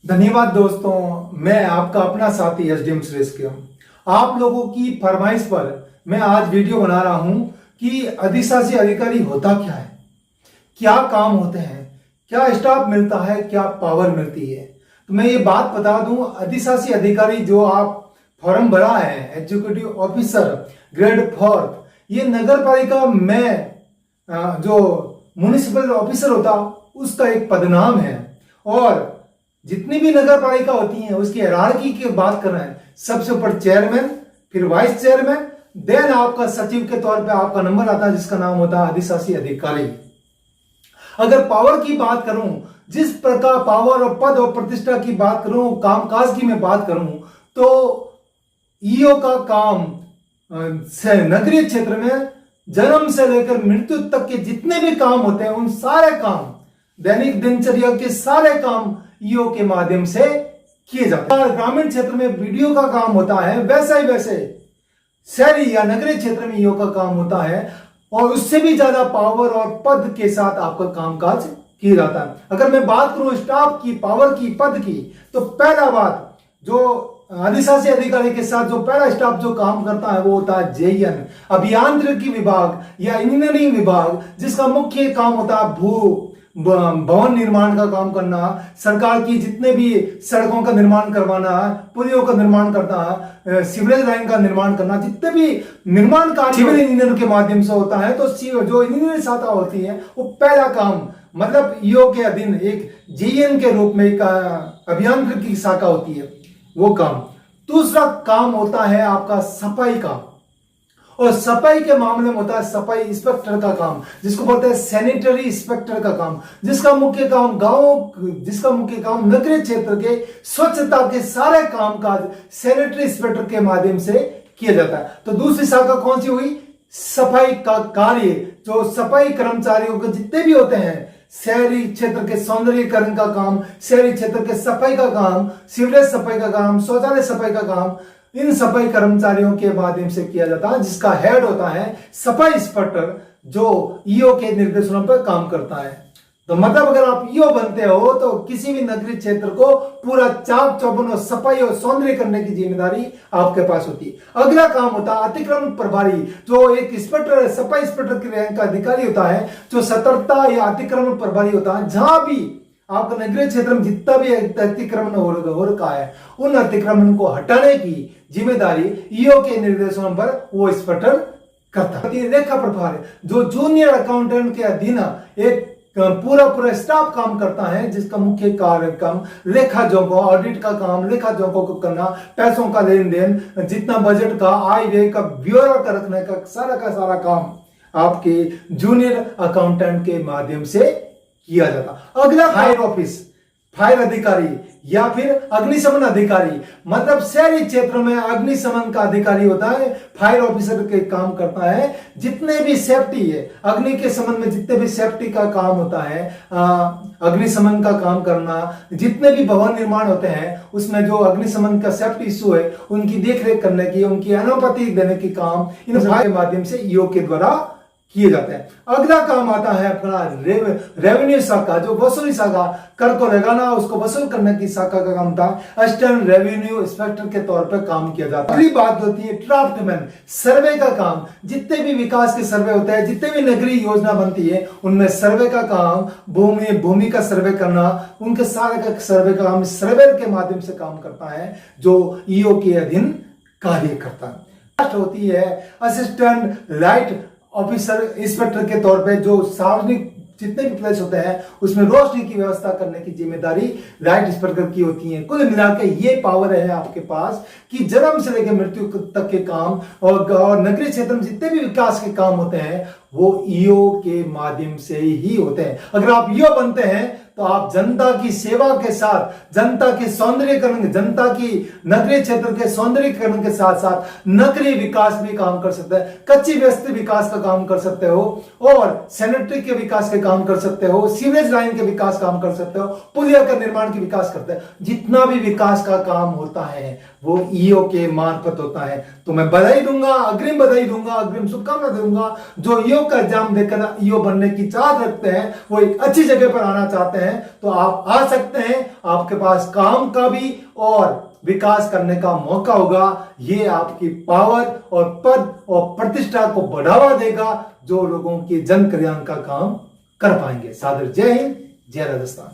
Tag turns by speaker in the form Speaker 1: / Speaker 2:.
Speaker 1: धन्यवाद दोस्तों, मैं आपका अपना साथी एसडीएम सुरेश के आप लोगों की फरमाइश पर मैं आज वीडियो बना रहा हूं कि अधिशासी अधिकारी होता क्या है, क्या काम होते हैं, क्या स्टाफ मिलता है, क्या पावर मिलती है। तो मैं ये बात बता दूं, अधिशासी अधिकारी जो आप फॉर्म भरा है एग्जीक्यूटिव ऑफिसर ग्रेड 4, ये नगर पालिका में जो म्युनिसिपल ऑफिसर होता उसका एक पदनाम है। और जितनी भी नगर पालिका होती हैं उसकी हायरार्की की बात कर रहे हैं, सबसे ऊपर चेयरमैन, फिर वाइस चेयरमैन, देन आपका सचिव के तौर पे आपका नंबर आता है जिसका नाम होता है अधिशासी अधिकारी। अगर पावर की बात करूं, जिस प्रकार पावर और पद और प्रतिष्ठा की बात करूं, कामकाज की मैं बात करूं, तो ईओ का काम नगरीय क्षेत्र में जन्म से लेकर मृत्यु तक के जितने भी काम होते हैं उन सारे काम, दैनिक दिनचर्या के सारे काम ईओ के माध्यम से किए जाते हैं। ग्रामीण क्षेत्र में वीडियो का काम होता है, वैसा ही वैसे शहरी या नगरीय क्षेत्र में ईओ का काम होता है और उससे भी ज्यादा पावर और पद के साथ आपका कामकाज किया जाता है। अगर मैं बात करूं स्टाफ की, पावर की, पद की, तो पहला बात जो अधिशासी अधिकारी के साथ जो पहला स्टाफ जो काम करता है वो होता है जेईएन, अभियांत्रिकी विभाग या इंजीनियरिंग विभाग, जिसका मुख्य काम होता है भवन निर्माण का काम करना, सरकार की जितने भी सड़कों का निर्माण करवाना, पुलियों का निर्माण करना, सीवरेज लाइन का निर्माण करना, जितने भी निर्माण कार्य सिविल इंजीनियर के माध्यम से होता है। तो जो इंजीनियरिंग शाखा होती है वो पहला काम, मतलब ईओ के अधीन एक जेईएन के रूप में एक अभियांत्रिकी शाखा होती है, वो काम। दूसरा काम होता है आपका सफाई का, और सफाई के मामले में होता है सफाई इंस्पेक्टर का काम, जिसको बोलते हैं सैनिटरी इंस्पेक्टर का काम, जिसका मुख्य काम जिसका मुख्य काम नगरीय क्षेत्र के स्वच्छता के सारे कामकाज सैनिटरी इंस्पेक्टर के माध्यम से किया जाता है। तो दूसरी शाखा कौन सी हुई? सफाई का कार्य, जो सफाई कर्मचारियों के जितने भी होते हैं, शहरी क्षेत्र के सौंदर्यीकरण का काम, शहरी क्षेत्र के सफाई का काम, सीवरेज सफाई का काम, शौचालय सफाई का काम, इन सफाई कर्मचारियों के माध्यम से किया जाता है, जिसका हेड होता है सफाई इंस्पेक्टर, जो ईओ के निर्देशों पर काम करता है। तो मतलब अगर आप ईओ बनते हो तो किसी भी नगरीय क्षेत्र को पूरा चाक चौबंद और सफाई और सौंदर्य करने की जिम्मेदारी आपके पास होती है। अगला काम होता है अतिक्रमण प्रभारी, जो एक इंस्पेक्टर, सफाई इंस्पेक्टर के रैंक का अधिकारी होता है, जो सतर्कता या अतिक्रमण प्रभारी होता है। जहां भी आपका नगरीय क्षेत्र में जितना भी अतिक्रमण हो रखा है उन अतिक्रमण को हटाने की जिम्मेदारी ईओ के निर्देशों पर वो इंस्पेक्टर करता है। लेखा प्रभारी, जो जूनियर अकाउंटेंट के अधीन एक पूरा स्टाफ काम करता है, जिसका मुख्य कार्य काम लेखा जोखा, ऑडिट का काम, लेखा जोखों को करना, पैसों का लेन देन, जितना बजट का, आय व्यय का ब्यौरा का रखने का सारा काम आपके जूनियर अकाउंटेंट के माध्यम से किया जाता। अगला फायर ऑफिस, फायर अधिकारी या फिर अग्निशमन अधिकारी, मतलब शहरी क्षेत्र में अग्निशमन का अधिकारी होता है, फायर ऑफिसर के काम करता है। जितने भी सेफ्टी है, अग्नि के संबंध में जितने भी सेफ्टी का काम होता है, अग्निशमन का काम करना, जितने भी भवन निर्माण होते हैं उसमें जो अग्निशमन का सेफ्टी इशू है उनकी देखरेख करने की, उनकी अनुमति देने की काम इन फायर के माध्यम से ईओ के द्वारा किए जाते हैं। अगला काम आता है अपना रेवेन्यू शाखा, जो वसूली शाखा, कर को लगाना, उसको वसूल करने की शाखा का काम था। असिस्टेंट रेवेन्यू इंस्पेक्टर के तौर पर काम किया जाता है। अगली बात होती है ड्राफ्टमैन, सर्वे का काम। जितने भी विकास के सर्वे होते हैं, जितने भी नगरीय योजना बनती है उनमें सर्वे का काम, भूमि का सर्वे करना, उनके सारे का सर्वे का काम सर्वेयर के माध्यम से काम करता है, जो ईओ के अधीन कार्य करता है। होती है असिस्टेंट लाइट ऑफिसर इंस्पेक्टर के तौर पे, जो सार्वजनिक जितने भी प्लेस होते हैं उसमें रोशनी की व्यवस्था करने की जिम्मेदारी लाइट इंस्पेक्टर की होती है। कुल मिलाकर ये पावर है आपके पास कि जन्म से लेकर मृत्यु तक के काम और नगरीय क्षेत्र में जितने भी विकास के काम होते हैं वो ईओ के माध्यम से ही होते हैं। अगर आप ईओ बनते हैं तो आप जनता की सेवा के साथ, जनता के सौंदर्यीकरण, जनता की नगरीय क्षेत्र के सौंदर्यीकरण के साथ साथ नगरीय विकास भी काम कर सकते हैं, कच्ची बस्ती विकास का काम कर सकते हो, और सैनिटरी के विकास के काम कर सकते हो, सीवरेज लाइन के विकास काम कर सकते हो, पुलिया का निर्माण के विकास करते हैं। जितना भी विकास का काम होता है वो ईओ के मार्फत होता है। तो मैं बधाई दूंगा, अग्रिम बधाई दूंगा, अग्रिम शुभकामना दूंगा। जो ईओ का एग्जाम देकर ईओ बनने की चाहत रखते हैं, वो एक अच्छी जगह पर आना चाहते हैं, हैं तो आप आ सकते हैं। आपके पास काम का भी और विकास करने का मौका होगा। ये आपकी पावर और पद और प्रतिष्ठा को बढ़ावा देगा, जो लोगों के जन कल्याण का काम कर पाएंगे। सादर जय हिंद, जय राजस्थान।